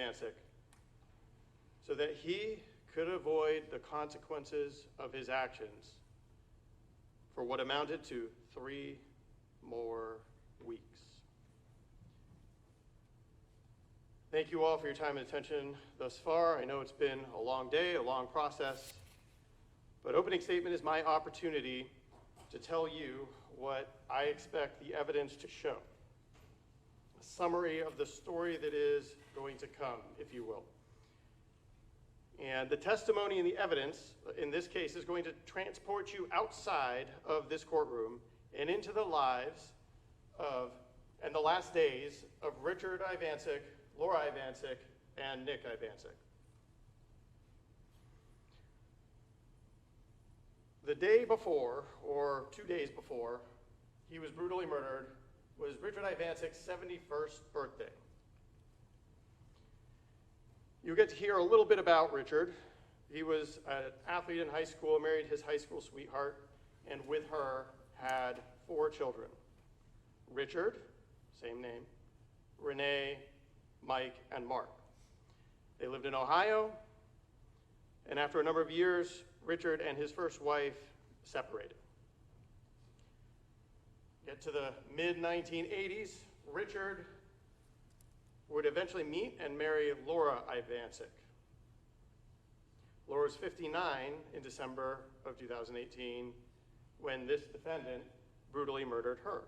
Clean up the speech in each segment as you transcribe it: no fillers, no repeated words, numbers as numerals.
Ivancic so that he could avoid the consequences of his actions for what amounted to 3 more weeks. Thank you all for your time and attention thus far. I know it's been a long day, a long process, but opening statement is my opportunity to tell you what I expect the evidence to show. A summary of the story that is going to come, if you will. And the testimony and the evidence in this case is going to transport you outside of this courtroom and into the lives of, and the last days of Richard Ivancic, Laura Ivancic, and Nick Ivancic. The day before, or 2 days before, he was brutally murdered was Richard Ivancic's 71st birthday. You'll get to hear a little bit about Richard. He was an athlete in high school, married his high school sweetheart, and with her had 4 children. Richard, same name, Renee, Mike, and Mark. They lived in Ohio, and after a number of years, Richard and his first wife separated. Get to the mid-1980s, Richard would eventually meet and marry Laura Ivancic. Laura was 59 in December of 2018 when this defendant brutally murdered her.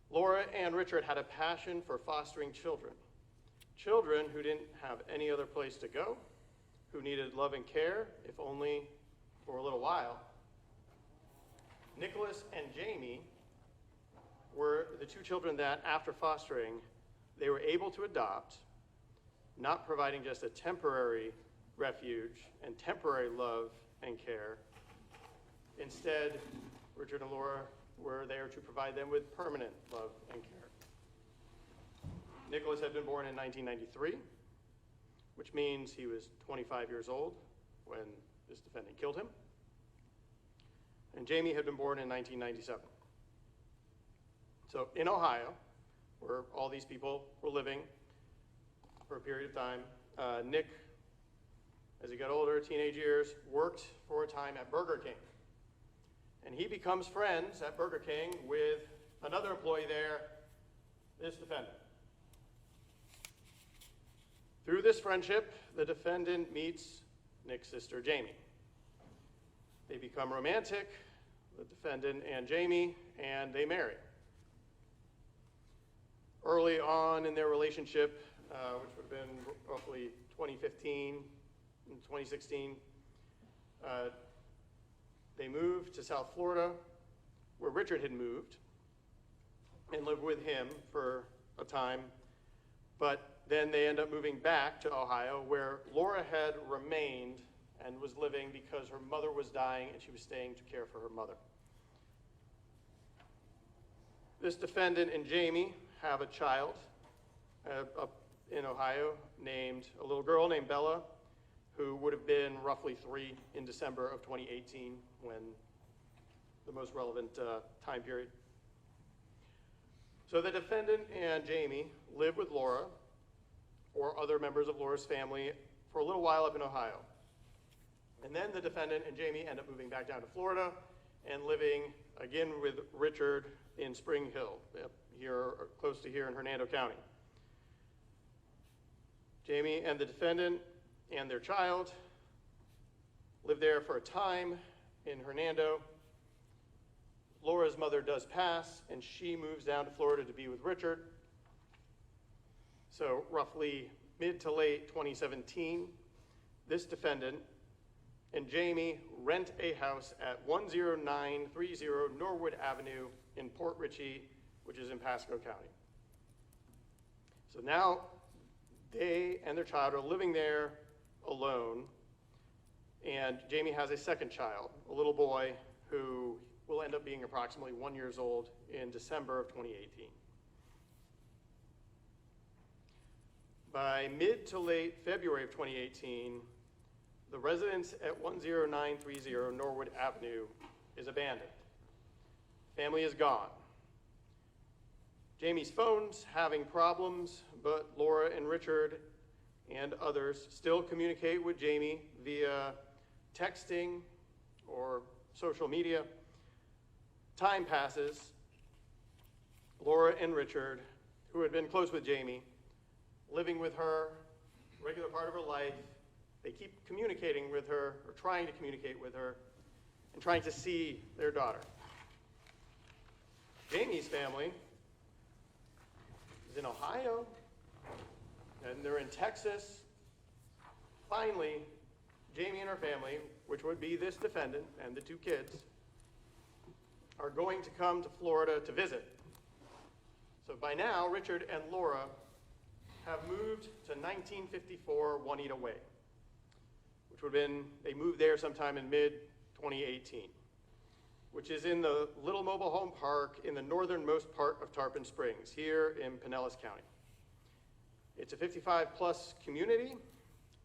Laura and Richard had a passion for fostering children. Children who didn't have any other place to go, who needed love and care, if only for a little while. Nicholas and Jamie were the 2 children that, after fostering, they were able to adopt, not providing just a temporary refuge and temporary love and care. Instead, Richard and Laura were there to provide them with permanent love and care. Nicholas had been born in 1993, which means he was 25 years old when this defendant killed him. And Jamie had been born in 1997. So in Ohio, where all these people were living for a period of time, Nick, as he got older, teenage years, worked for a time at Burger King. And he becomes friends at Burger King with another employee there, this defendant. Through this friendship, the defendant meets Nick's sister, Jamie. They become romantic, the defendant and Jamie, and they marry. Early on in their relationship, which would have been roughly 2015 and 2016, they moved to South Florida, where Richard had moved, and lived with him for a time. But then they end up moving back to Ohio, where Laura had remained and was living because her mother was dying and she was staying to care for her mother. This defendant and Jamie have a child in Ohio named, a little girl named Bella, who would have been roughly 3 in December of 2018, when the most relevant time period. So the defendant and Jamie live with Laura or other members of Laura's family for a little while up in Ohio. And then the defendant and Jamie end up moving back down to Florida and living again with Richard in Spring Hill, here, close to here in Hernando County. Jamie and the defendant and their child live there for a time in Hernando. Laura's mother does pass, and she moves down to Florida to be with Richard. So roughly mid to late 2017, this defendant and Jamie rent a house at 10930 Norwood Avenue in Port Richey, which is in Pasco County. So now they and their child are living there alone, and Jamie has a second child, a little boy who will end up being approximately 1 year old in December of 2018. By mid to late February of 2018, the residence at 10930 Norwood Avenue is abandoned. Family is gone. Jamie's phone's having problems, but Laura and Richard and others still communicate with Jamie via texting or social media. Time passes. Laura and Richard, who had been close with Jamie, living with her, regular part of her life, they keep communicating with her, or trying to communicate with her, and trying to see their daughter. Jamie's family is in Ohio, and they're in Texas. Finally, Jamie and her family, which would be this defendant and the two kids, are going to come to Florida to visit. So by now, Richard and Laura have moved to 1954 Juanita Way, which would have been, they moved there sometime in mid-2018, which is in the Little Mobile Home Park in the northernmost part of Tarpon Springs, here in Pinellas County. It's a 55-plus community,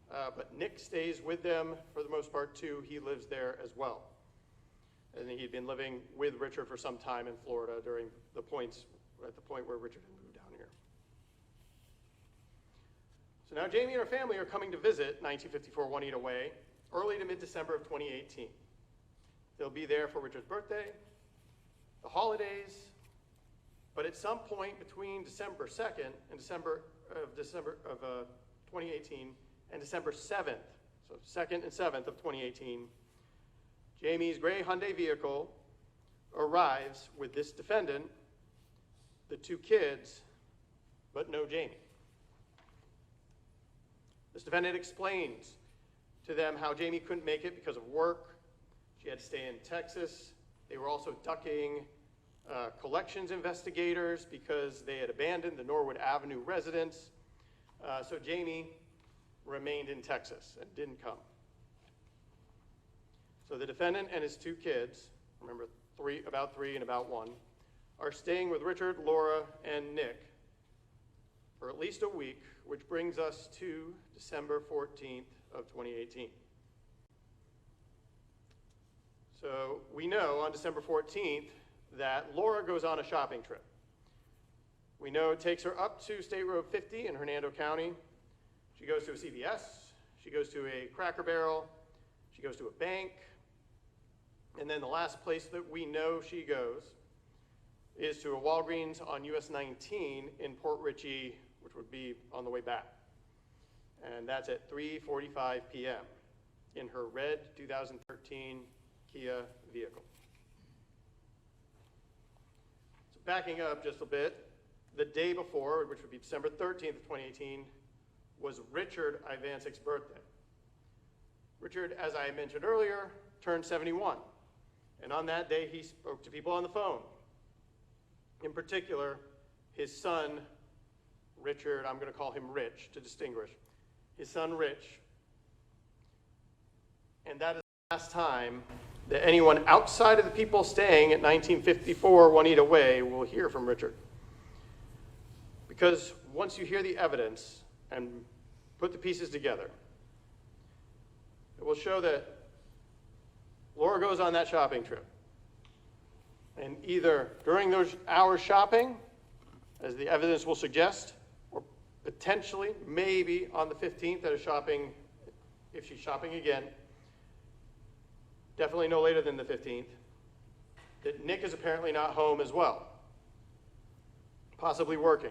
but Nick stays with them for the most part too. He lives there as well. And he'd been living with Richard for some time in Florida at the point where Richard had moved down here. So now Jamie and her family are coming to visit 1954 Juanita Way early to mid-December of 2018. They'll be there for Richard's birthday, the holidays, but at some point between December 2nd and December of 2018 and December 7th, so 2nd and 7th of 2018, Jamie's gray Hyundai vehicle arrives with this defendant, the two kids, but no Jamie. This defendant explains to them how Jamie couldn't make it because of work. She had to stay in Texas. They were also ducking collections investigators because they had abandoned the Norwood Avenue residence. So Jamie remained in Texas and didn't come. So the defendant and his two kids, remember about three and about one, are staying with Richard, Laura, and Nick for at least a week, which brings us to December 14th of 2018. So we know on December 14th that Laura goes on a shopping trip. We know it takes her up to State Road 50 in Hernando County. She goes to a CVS, she goes to a Cracker Barrel, she goes to a bank, and then the last place that we know she goes is to a Walgreens on US 19 in Port Richey, which would be on the way back. And that's at 3:45 p.m. in her red 2013 Kia vehicle. So backing up just a bit, the day before, which would be December 13th of 2018, was Richard Ivancic's birthday. Richard, as I mentioned earlier, turned 71. And on that day, he spoke to people on the phone. In particular, his son, Richard, I'm going to call him Rich to distinguish, his son Rich. And that is the last time that anyone outside of the people staying at 1954 Juanita Way will hear from Richard. Because once you hear the evidence and put the pieces together, it will show that Laura goes on that shopping trip. And either during those hours shopping, as the evidence will suggest, or potentially, maybe on the 15th at a shopping, if she's shopping again, definitely no later than the 15th, that Nick is apparently not home as well, possibly working.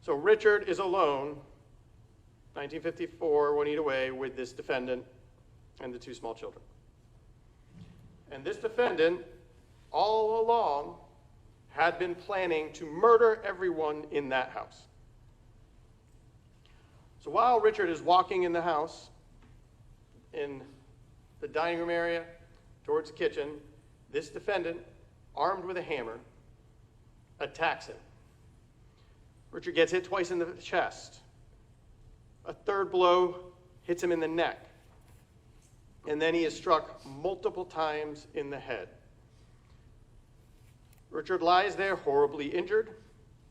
So Richard is alone, 1954 Juanita Way, with this defendant and the two small children. And this defendant, all along, had been planning to murder everyone in that house. So while Richard is walking in the house, in the dining room area, towards the kitchen, this defendant, armed with a hammer, attacks him. Richard gets hit twice in the chest. A third blow hits him in the neck. And then he is struck multiple times in the head. Richard lies there horribly injured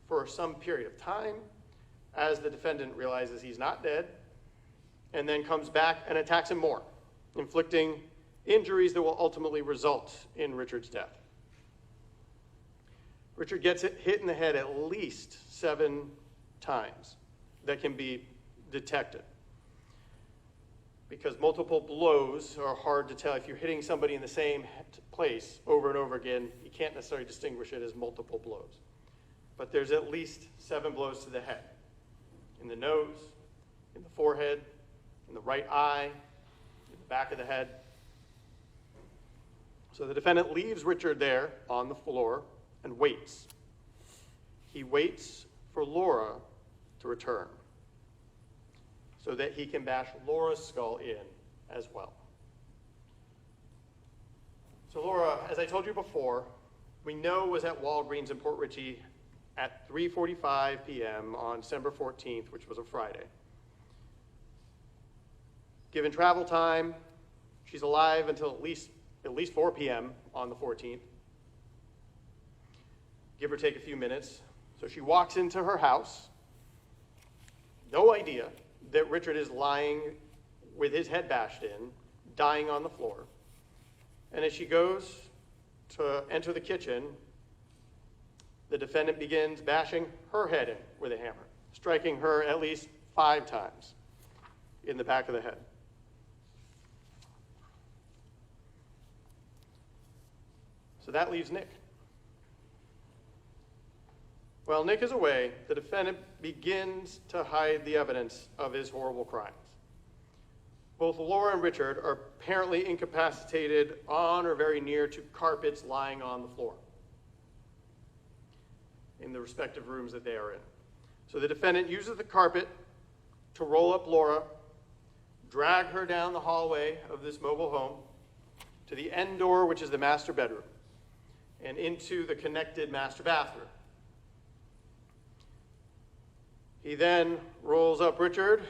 for some period of time as the defendant realizes he's not dead, and then comes back and attacks him more, inflicting injuries that will ultimately result in Richard's death. Richard gets hit in the head at least 7 times that can be detected. Because multiple blows are hard to tell. If you're hitting somebody in the same place over and over again, you can't necessarily distinguish it as multiple blows. But there's at least 7 blows to the head. In the nose, in the forehead, in the right eye, in the back of the head. So the defendant leaves Richard there on the floor and waits. He waits for Laura to return so that he can bash Laura's skull in as well. So Laura, as I told you before, we know was at Walgreens in Port Richey at 3:45 p.m. on December 14th, which was a Friday. Given travel time, she's alive until at least 4 p.m. on the 14th. Give or take a few minutes. So she walks into her house, no idea that Richard is lying with his head bashed in, dying on the floor. And as she goes to enter the kitchen, the defendant begins bashing her head in with a hammer, striking her at least 5 times in the back of the head. So that leaves Nick. While Nick is away, the defendant begins to hide the evidence of his horrible crimes. Both Laura and Richard are apparently incapacitated on or very near to carpets lying on the floor in the respective rooms that they are in. So the defendant uses the carpet to roll up Laura, drag her down the hallway of this mobile home to the end door, which is the master bedroom, and into the connected master bathroom. He then rolls up Richard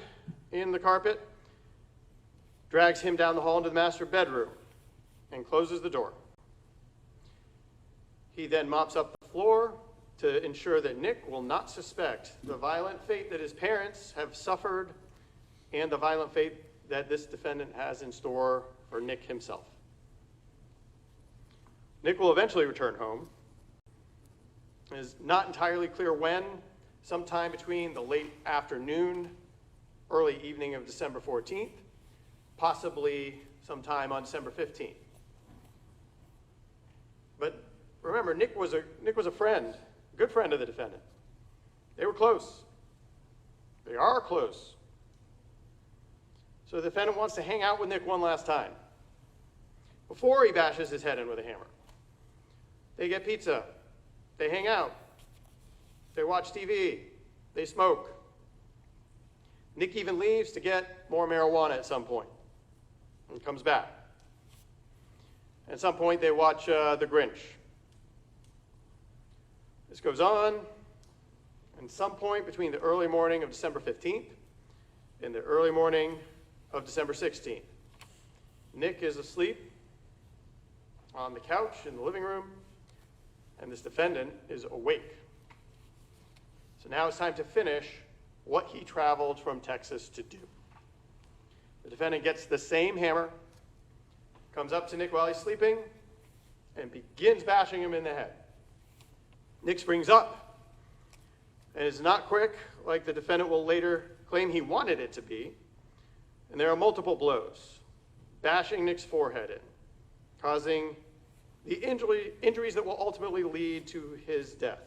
in the carpet, drags him down the hall into the master bedroom, and closes the door. He then mops up the floor to ensure that Nick will not suspect the violent fate that his parents have suffered and the violent fate that this defendant has in store for Nick himself. Nick will eventually return home. It is not entirely clear when, sometime between the late afternoon, early evening of December 14th, possibly sometime on December 15th. But remember, Nick was a friend, a good friend of the defendant. They were close. They are close. So the defendant wants to hang out with Nick one last time before he bashes his head in with a hammer. They get pizza. They hang out. They watch TV. They smoke. Nick even leaves to get more marijuana at some point and comes back. At some point, they watch The Grinch. This goes on. At some point between the early morning of December 15th and the early morning of December 16th, Nick is asleep on the couch in the living room, and this defendant is awake. So now it's time to finish what he traveled from Texas to do. The defendant gets the same hammer, comes up to Nick while he's sleeping, and begins bashing him in the head. Nick springs up, and it's not quick, like the defendant will later claim he wanted it to be, and there are multiple blows, bashing Nick's forehead in, causing the injuries that will ultimately lead to his death.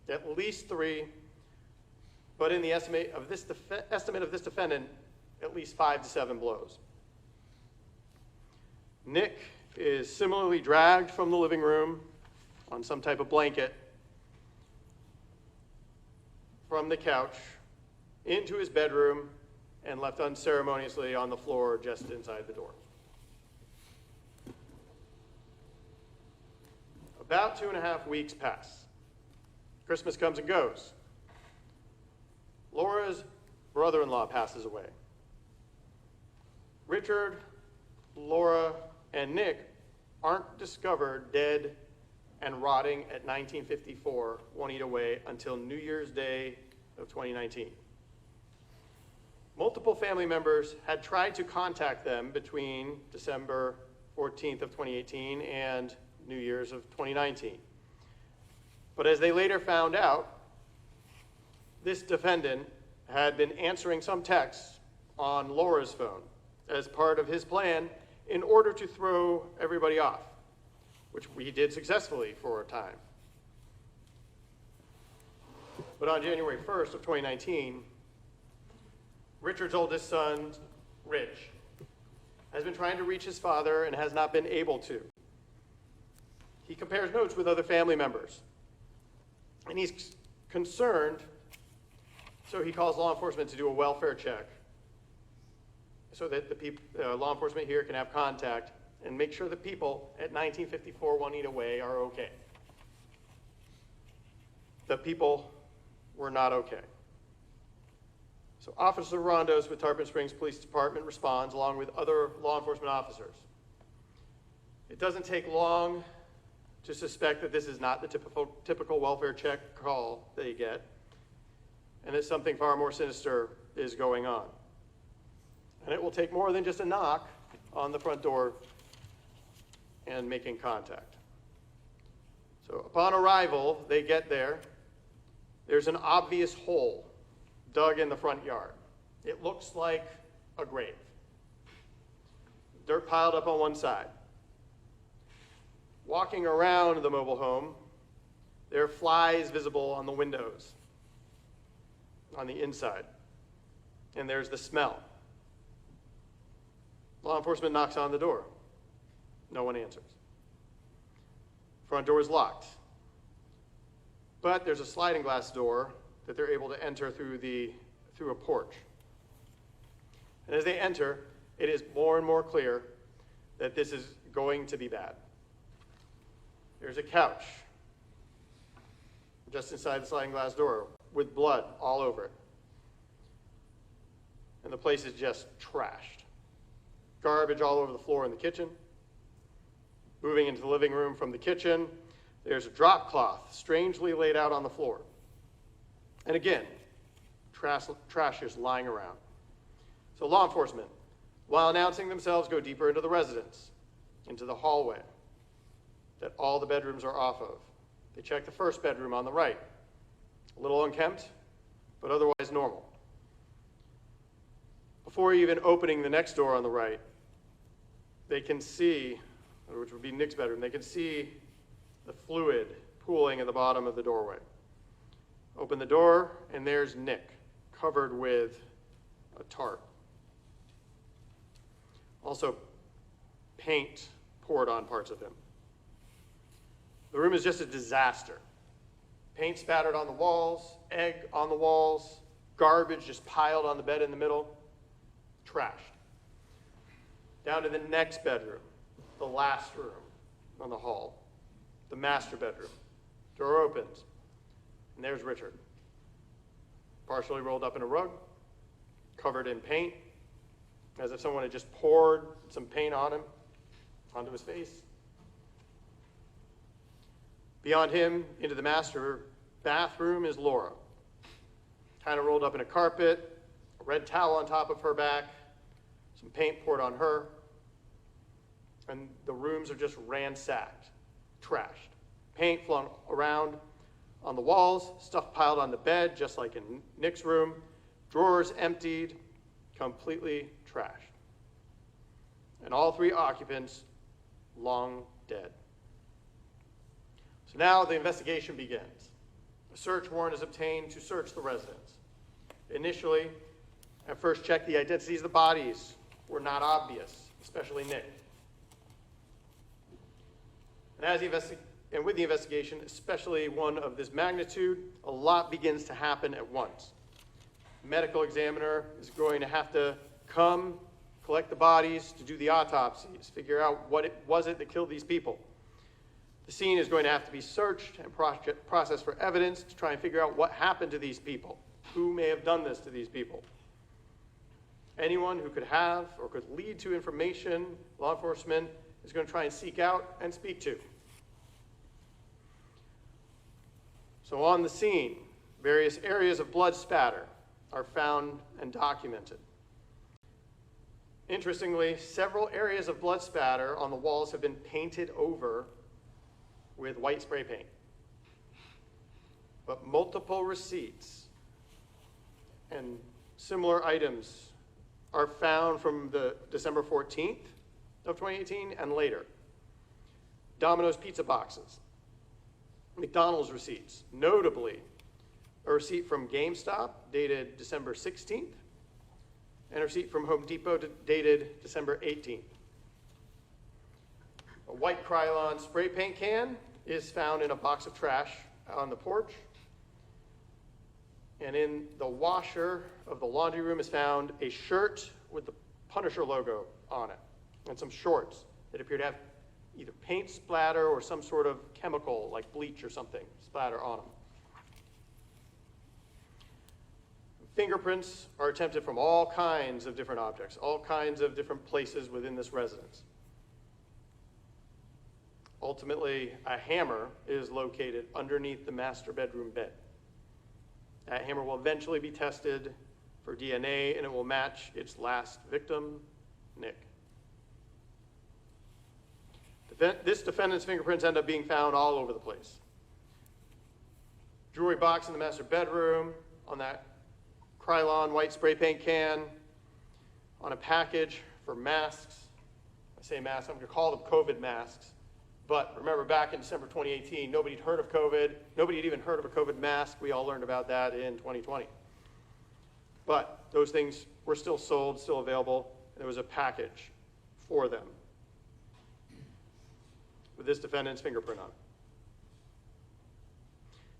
At least 3, but in the estimate of this defendant, at least 5 to 7 blows. Nick is similarly dragged from the living room on some type of blanket from the couch into his bedroom and left unceremoniously on the floor just inside the door. About 2.5 weeks pass. Christmas comes and goes. Laura's brother-in-law passes away. Richard, Laura, and Nick aren't discovered dead and rotting at 1954 Juanita Way until New Year's Day of 2019. Multiple family members had tried to contact them between December 14th of 2018 and New Year's of 2019. But as they later found out, this defendant had been answering some texts on Laura's phone as part of his plan in order to throw everybody off, which we did successfully for a time. But on January 1st of 2019, Richard's oldest son, Rich, has been trying to reach his father and has not been able to. He compares notes with other family members, and he's concerned, so he calls law enforcement to do a welfare check so that the law enforcement here can have contact and make sure the people at 1954 Juanita Way are okay. The people were not okay. So Officer Rondos with Tarpon Springs Police Department responds along with other law enforcement officers. It doesn't take long to suspect that this is not the typical welfare check call they get, and that something far more sinister is going on. And it will take more than just a knock on the front door and making contact. So upon arrival, they get there. There's an obvious hole dug in the front yard. It looks like a grave. Dirt piled up on one side. Walking around the mobile home, there are flies visible on the windows, on the inside. And there's the smell. Law enforcement knocks on the door. No one answers. Front door is locked. But there's a sliding glass door that they're able to enter through a porch. And as they enter, it is more and more clear that this is going to be bad. There's a couch just inside the sliding glass door with blood all over it. And the place is just trashed. Garbage all over the floor in the kitchen. Moving into the living room from the kitchen, there's a drop cloth strangely laid out on the floor. And again, trash is lying around. So law enforcement, while announcing themselves, go deeper into the residence, into the hallway that all the bedrooms are off of. They check the first bedroom on the right. A little unkempt, but otherwise normal. Before even opening the next door on the right, they can see, which would be Nick's bedroom, they can see the fluid pooling at the bottom of the doorway. Open the door, and there's Nick, covered with a tarp. Also, paint poured on parts of him. The room is just a disaster. Paint spattered on the walls, egg on the walls, garbage just piled on the bed in the middle, trashed. Down to the next bedroom, the last room on the hall, the master bedroom. Door opens, and there's Richard, partially rolled up in a rug, covered in paint, as if someone had just poured some paint on him, onto his face. Beyond him, into the master bathroom, is Laura, kind of rolled up in a carpet, a red towel on top of her back, some paint poured on her, and the rooms are just ransacked, trashed. Paint flung around on the walls, stuff piled on the bed, just like in Nick's room, drawers emptied, completely trashed. And all three occupants long dead. So now the investigation begins. A search warrant is obtained to search the residence. Initially, at first check, the identities of the bodies were not obvious, especially Nick. And with the investigation, especially one of this magnitude, a lot begins to happen at once. The medical examiner is going to have to come, collect the bodies, to do the autopsies, figure out what it was that killed these people. The scene is going to have to be searched and processed for evidence to try and figure out what happened to these people. Who may have done this to these people? Anyone who could have or could lead to information law enforcement is going to try and seek out and speak to. So on the scene, various areas of blood spatter are found and documented. Interestingly, several areas of blood spatter on the walls have been painted over with white spray paint. but multiple receipts and similar items are found from the December 14th of 2018 and later. Domino's pizza boxes, McDonald's receipts, notably a receipt from GameStop dated December 16th and a receipt from Home Depot dated December 18th. A white Krylon spray paint can is found in a box of trash on the porch. And in the washer of the laundry room is found a shirt with the Punisher logo on it and some shorts that appear to have either paint splatter or some sort of chemical like bleach or something splatter on them. Fingerprints are attempted from all kinds of different objects, all kinds of different places within this residence. Ultimately, a hammer is located underneath the master bedroom bed. That hammer will eventually be tested for DNA, and it will match its last victim, Nick. This defendant's fingerprints end up being found all over the place. Jewelry box in the master bedroom, on that Krylon white spray paint can, on a package for masks. I say masks, I'm going to call them COVID masks. But remember, back in December 2018, nobody had heard of COVID. Nobody had even heard of a COVID mask. We all learned about that in 2020. But those things were still sold, still available, and there was a package for them with this defendant's fingerprint on it.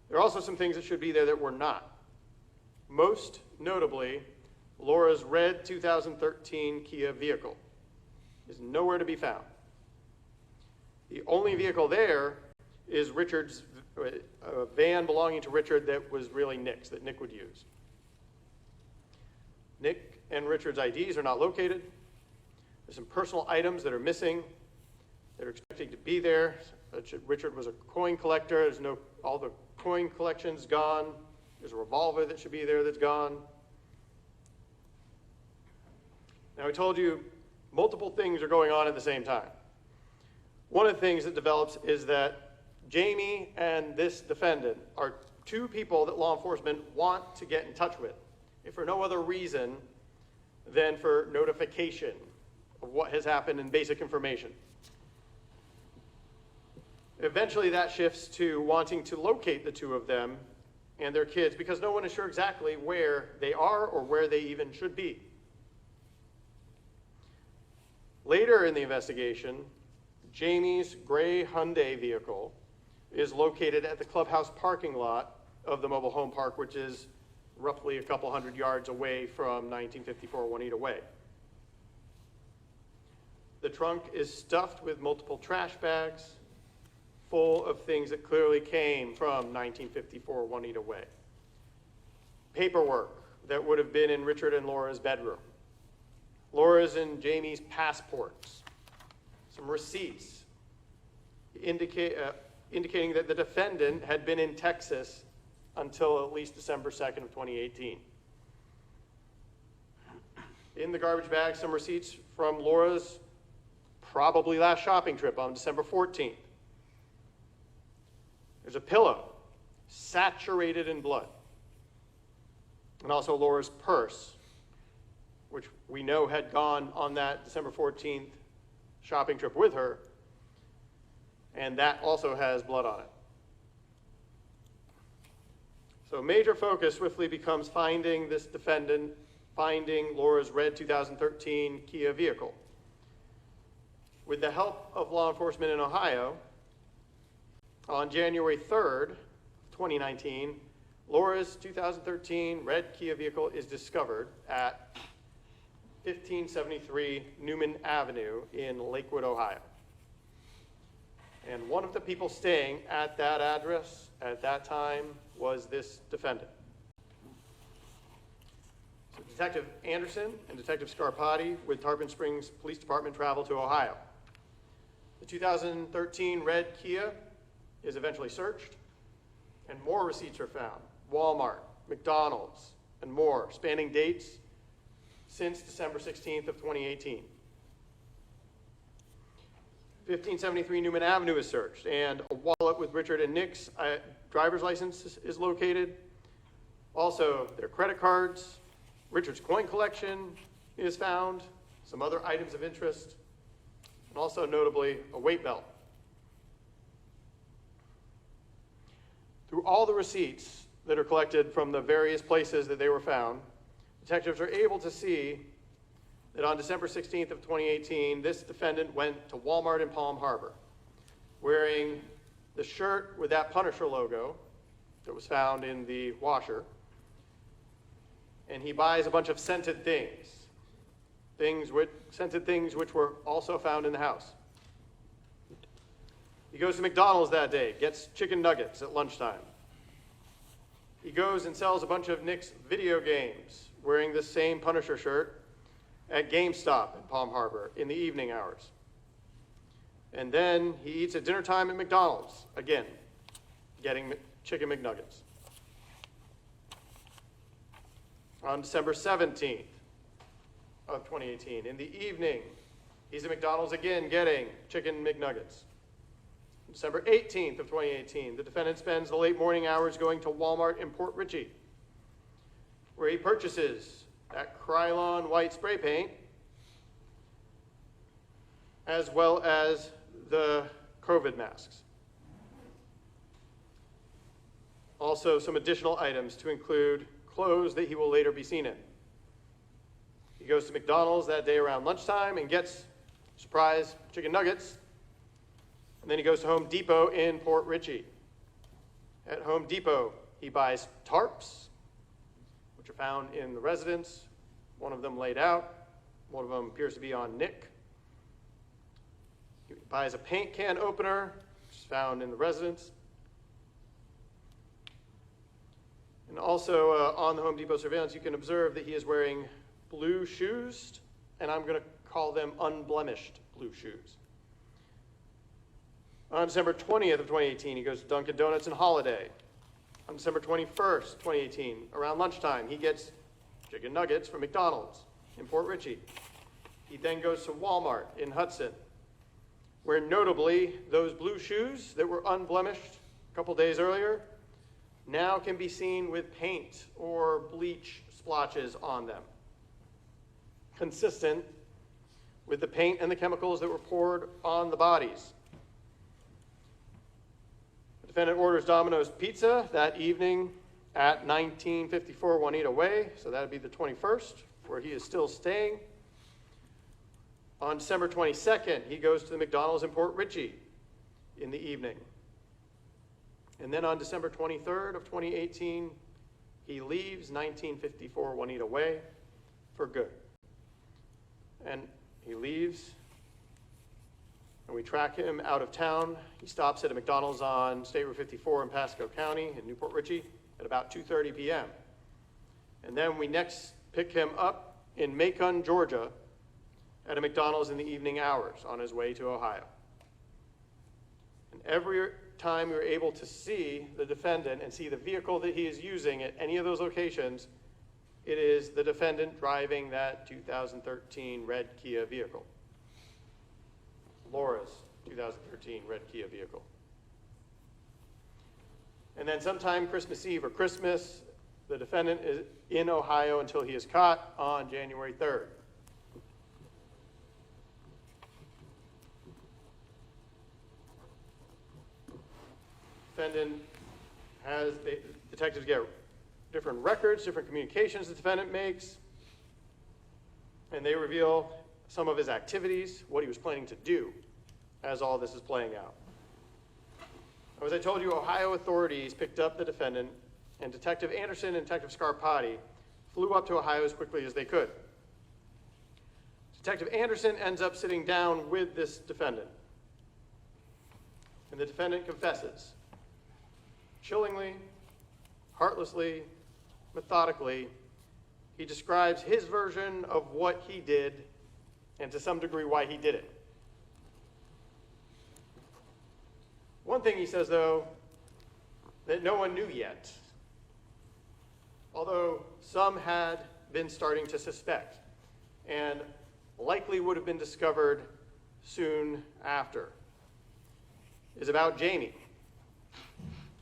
There are also some things that should be there that were not. Most notably, Laura's red 2013 Kia vehicle is nowhere to be found. The only vehicle there is Richard's, a van belonging to Richard that was really Nick's, that Nick would use. Nick and Richard's IDs are not located. There's some personal items that are missing that are expected to be there. Richard was a coin collector. All the coin collection's gone. There's a revolver that should be there that's gone. Now, I told you multiple things are going on at the same time. One of the things that develops is that Jamie and this defendant are two people that law enforcement want to get in touch with, if for no other reason than for notification of what has happened and basic information. Eventually that shifts to wanting to locate the two of them and their kids because no one is sure exactly where they are or where they even should be. Later in the investigation, Jamie's gray Hyundai vehicle is located at the clubhouse parking lot of the mobile home park, which is roughly a couple hundred yards away from 1954 Juanita Way. The trunk is stuffed with multiple trash bags full of things that clearly came from 1954 Juanita Way. Paperwork that would have been in Richard and Laura's bedroom. Laura's and Jamie's passports. Some receipts indicating that the defendant had been in Texas until at least December 2nd of 2018. In the garbage bag, some receipts from Laura's probably last shopping trip on December 14th. There's a pillow saturated in blood. And also Laura's purse, which we know had gone on that December 14th shopping trip with her, and that also has blood on it. So major focus swiftly becomes finding this defendant, finding Laura's red 2013 Kia vehicle. With the help of law enforcement in Ohio, on January 3rd, 2019, Laura's 2013 red Kia vehicle is discovered at 1573 Newman Avenue in Lakewood, Ohio. And one of the people staying at that address at that time was this defendant. So Detective Anderson and Detective Scarpati with Tarpon Springs Police Department travel to Ohio. The 2013 red Kia is eventually searched, and more receipts are found. Walmart, McDonald's, and more, spanning dates since December 16th of 2018. 1573 Newman Avenue is searched, and a wallet with Richard and Nick's driver's license is located. Also, their credit cards, Richard's coin collection is found, some other items of interest, and also notably a weight belt. Through all the receipts that are collected from the various places that they were found, detectives are able to see that on December 16th of 2018, this defendant went to Walmart in Palm Harbor wearing the shirt with that Punisher logo that was found in the washer, and he buys a bunch of scented things, scented things which were also found in the house. He goes to McDonald's that day, gets chicken nuggets at lunchtime. He goes and sells a bunch of Nick's video games wearing the same Punisher shirt at GameStop in Palm Harbor in the evening hours. And then he eats at dinner time at McDonald's, again, getting chicken McNuggets. On December 17th of 2018, in the evening, he's at McDonald's again getting chicken McNuggets. December 18th of 2018, the defendant spends the late morning hours going to Walmart in Port Richey, where he purchases that Krylon white spray paint, as well as the COVID masks. Also, some additional items to include clothes that he will later be seen in. He goes to McDonald's that day around lunchtime and gets, surprise, chicken nuggets. And then he goes to Home Depot in Port Richey. At Home Depot, he buys tarps, which are found in the residence. One of them laid out. One of them appears to be on Nick. He buys a paint can opener, which is found in the residence. And also on the Home Depot surveillance, you can observe that he is wearing blue shoes, and I'm going to call them unblemished blue shoes. On December 20th of 2018, he goes to Dunkin' Donuts and Holiday. On December 21st, 2018, around lunchtime, he gets chicken nuggets from McDonald's in Port Richey. He then goes to Walmart in Hudson, where notably those blue shoes that were unblemished a couple days earlier now can be seen with paint or bleach splotches on them, consistent with the paint and the chemicals that were poured on the bodies. The defendant orders Domino's Pizza that evening at 1954 Juanita Way, so that would be the 21st, where he is still staying. On December 22nd, he goes to the McDonald's in Port Richey in the evening. And then on December 23rd of 2018, he leaves 1954 Juanita Way for good. And he leaves, and we track him out of town. He stops at a McDonald's on State Route 54 in Pasco County in Newport Richey at about 2:30 p.m. And then we next pick him up in Macon, Georgia at a McDonald's in the evening hours on his way to Ohio. And every time we were able to see the defendant and see the vehicle that he is using at any of those locations, it is the defendant driving that 2013 red Kia vehicle. Laura's 2013 red Kia vehicle. And then sometime Christmas Eve or Christmas, the defendant is in Ohio until he is caught on January 3rd. Defendant has, detectives get different records, different communications the defendant makes, and they reveal some of his activities, what he was planning to do as all this is playing out. As I told you, Ohio authorities picked up the defendant, and Detective Anderson and Detective Scarpati flew up to Ohio as quickly as they could. Detective Anderson ends up sitting down with this defendant, and the defendant confesses. Chillingly, heartlessly, methodically, he describes his version of what he did and to some degree why he did it. One thing he says, though, that no one knew yet, although some had been starting to suspect and likely would have been discovered soon after, is about Jamie.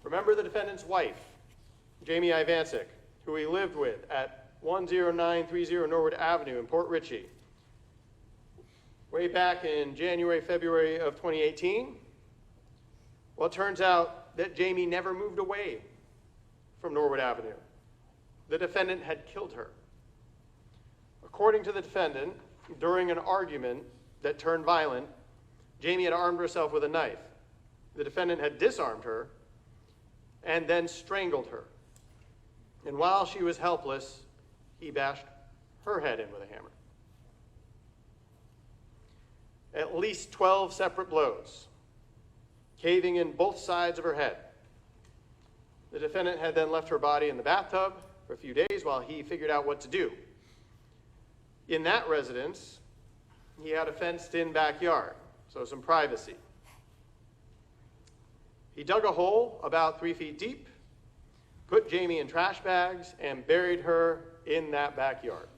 Remember the defendant's wife, Jamie Ivancic, who he lived with at 10930 Norwood Avenue in Port Richey. Way back in January, February of 2018, well, it turns out that Jamie never moved away from Norwood Avenue. The defendant had killed her. According to the defendant, during an argument that turned violent, Jamie had armed herself with a knife. The defendant had disarmed her and then strangled her. And while she was helpless, he bashed her head in with a hammer. At least 12 separate blows, caving in both sides of her head. The defendant had then left her body in the bathtub for a few days while he figured out what to do. In that residence, he had a fenced-in backyard, so some privacy. He dug a hole about 3 feet deep, put Jamie in trash bags, and buried her in that backyard.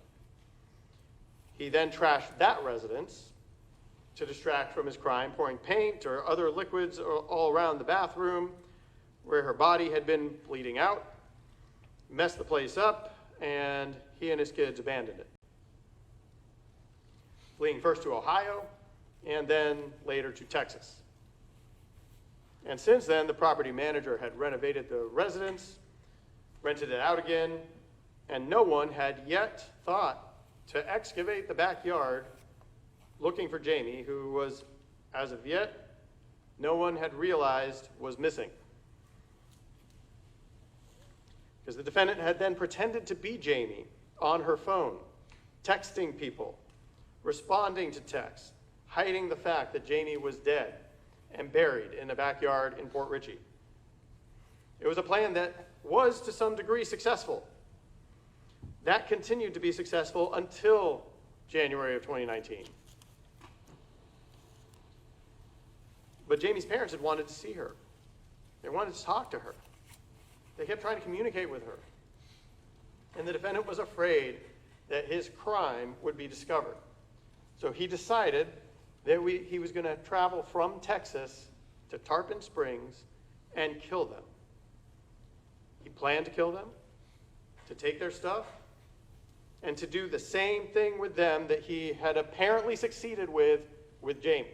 He then trashed that residence to distract from his crime, pouring paint or other liquids all around the bathroom where her body had been bleeding out, messed the place up, and he and his kids abandoned it. Fleeing first to Ohio and then later to Texas. And since then, the property manager had renovated the residence, rented it out again, and no one had yet thought to excavate the backyard looking for Jamie, who was, as of yet, no one had realized was missing. Because the defendant had then pretended to be Jamie on her phone, texting people, responding to texts, hiding the fact that Jamie was dead and buried in a backyard in Port Richey. It was a plan that was to some degree successful. That continued to be successful until January of 2019. But Jamie's parents had wanted to see her. They wanted to talk to her. They kept trying to communicate with her. And the defendant was afraid that his crime would be discovered. So he decided that he was going to travel from Texas to Tarpon Springs and kill them. He planned to kill them, to take their stuff, and to do the same thing with them that he had apparently succeeded with Jamie.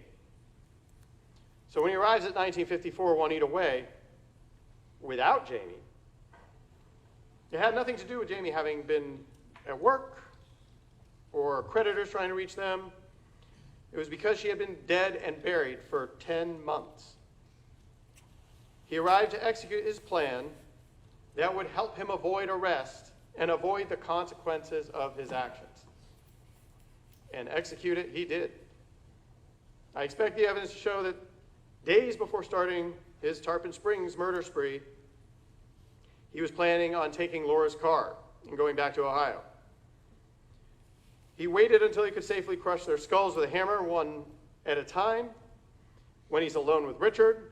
So when he arrives at 1954 Juanita Way, without Jamie, it had nothing to do with Jamie having been at work or creditors trying to reach them. It was because she had been dead and buried for 10 months. He arrived to execute his plan that would help him avoid arrest and avoid the consequences of his actions. And execute it he did. I expect the evidence to show that days before starting his Tarpon Springs murder spree, he was planning on taking Laura's car and going back to Ohio. He waited until he could safely crush their skulls with a hammer, one at a time, when he's alone with Richard.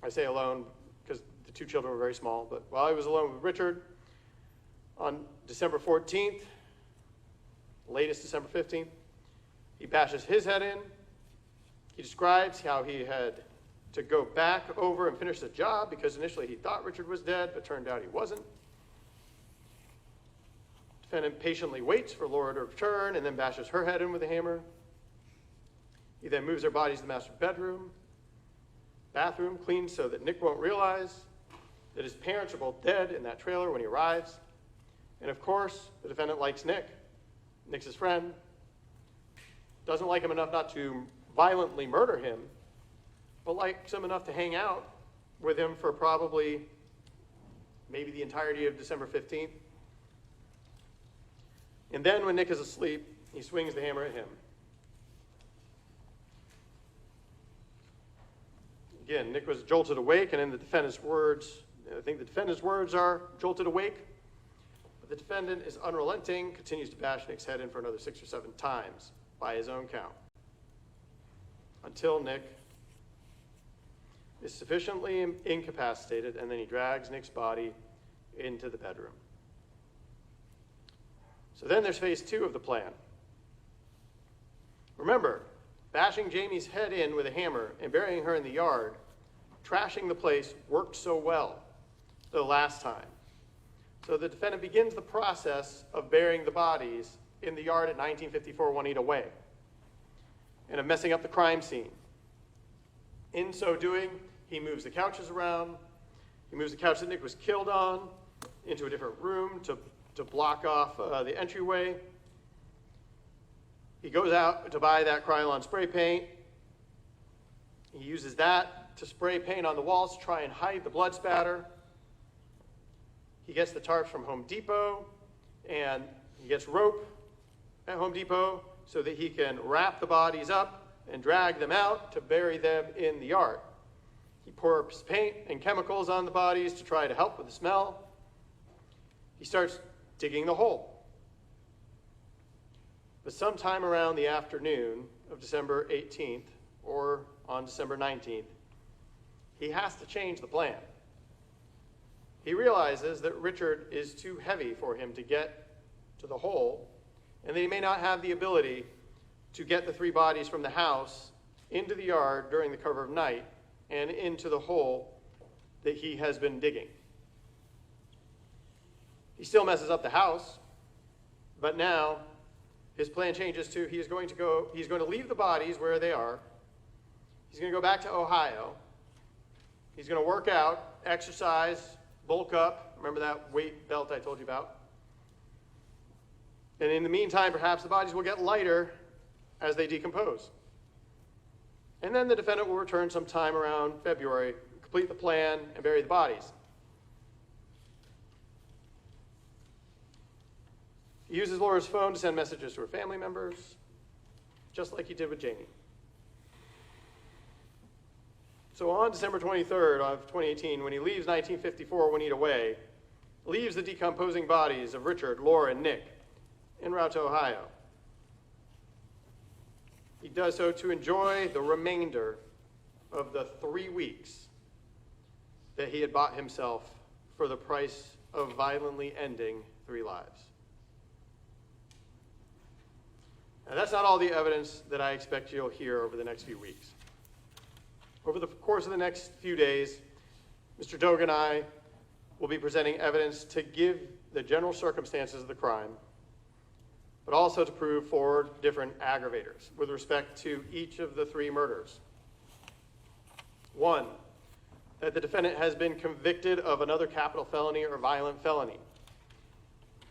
I say alone because the two children were very small, but while he was alone with Richard, on December 14th, latest December 15th, he bashes his head in. He describes how he had to go back over and finish the job because initially he thought Richard was dead, but turned out he wasn't. Defendant patiently waits for Laura to return and then bashes her head in with a hammer. He then moves their bodies to the master bathroom, cleans so that Nick won't realize that his parents are both dead in that trailer when he arrives. And of course, the defendant likes Nick. Nick's his friend. Doesn't like him enough not to violently murder him, but likes him enough to hang out with him for probably maybe the entirety of December 15th. And then when Nick is asleep, he swings the hammer at him. Again, Nick was jolted awake, and in the defendant's words, I think the defendant's words are jolted awake, but the defendant is unrelenting, continues to bash Nick's head in for another 6 or 7 times by his own count, until Nick is sufficiently incapacitated, and then he drags Nick's body into the bedroom. So then there's phase 2 of the plan. Remember, bashing Jamie's head in with a hammer and burying her in the yard trashing the place worked so well the last time. So the defendant begins the process of burying the bodies in the yard at 1954 Juanita Way and of messing up the crime scene. In so doing, he moves the couches around. He moves the couch that Nick was killed on into a different room to block off the entryway. He goes out to buy that Krylon spray paint. He uses that to spray paint on the walls to try and hide the blood spatter. He gets the tarps from Home Depot, and he gets rope at Home Depot so that he can wrap the bodies up and drag them out to bury them in the yard. He pours paint and chemicals on the bodies to try to help with the smell. He starts digging the hole. But sometime around the afternoon of December 18th or on December 19th, he has to change the plan. He realizes that Richard is too heavy for him to get to the hole, and that he may not have the ability to get the 3 bodies from the house into the yard during the cover of night and into the hole that he has been digging. He still messes up the house, but now his plan changes to he's going to leave the bodies where they are. He's going to go back to Ohio. He's going to work out, exercise, bulk up. Remember that weight belt I told you about? And in the meantime, perhaps the bodies will get lighter as they decompose. And then the defendant will return sometime around February, complete the plan, and bury the bodies. He uses Laura's phone to send messages to her family members, just like he did with Jamie. So on December 23rd of 2018, when he leaves 1954 Juanita Way, leaves the decomposing bodies of Richard, Laura, and Nick en route to Ohio. He does so to enjoy the remainder of the 3 weeks that he had bought himself for the price of violently ending 3 lives. Now, that's not all the evidence that I expect you'll hear over the next few weeks. Over the course of the next few days, Mr. Doga and I will be presenting evidence to give the general circumstances of the crime, but also to prove 4 different aggravators with respect to each of the 3 murders. 1, that the defendant has been convicted of another capital felony or violent felony.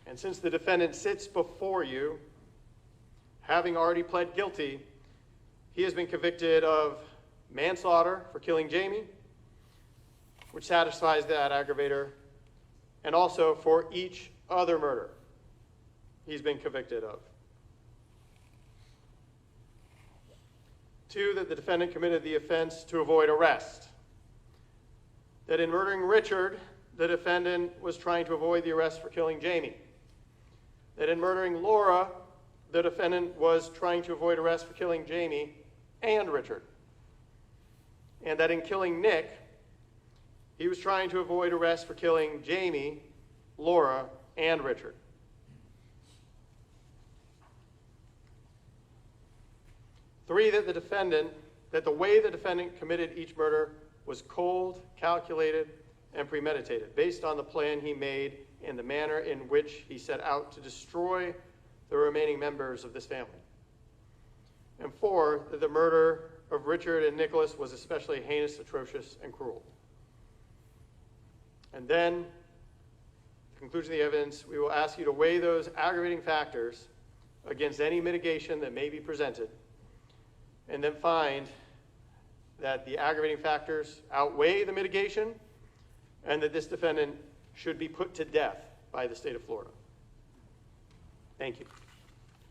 And since the defendant sits before you, having already pled guilty, he has been convicted of manslaughter for killing Jamie, which satisfies that aggravator, and also for each other murder he's been convicted of. 2, that the defendant committed the offense to avoid arrest. That in murdering Richard, the defendant was trying to avoid the arrest for killing Jamie. That in murdering Laura, the defendant was trying to avoid arrest for killing Jamie and Richard. And that in killing Nick, he was trying to avoid arrest for killing Jamie, Laura, and Richard. 3, that the way the defendant committed each murder was cold, calculated, and premeditated, based on the plan he made and the manner in which he set out to destroy the remaining members of this family. And 4, that the murder of Richard and Nicholas was especially heinous, atrocious, and cruel. And then, at the conclusion of the evidence, we will ask you to weigh those aggravating factors against any mitigation that may be presented, and then find that the aggravating factors outweigh the mitigation, and that this defendant should be put to death by the state of Florida. Thank you.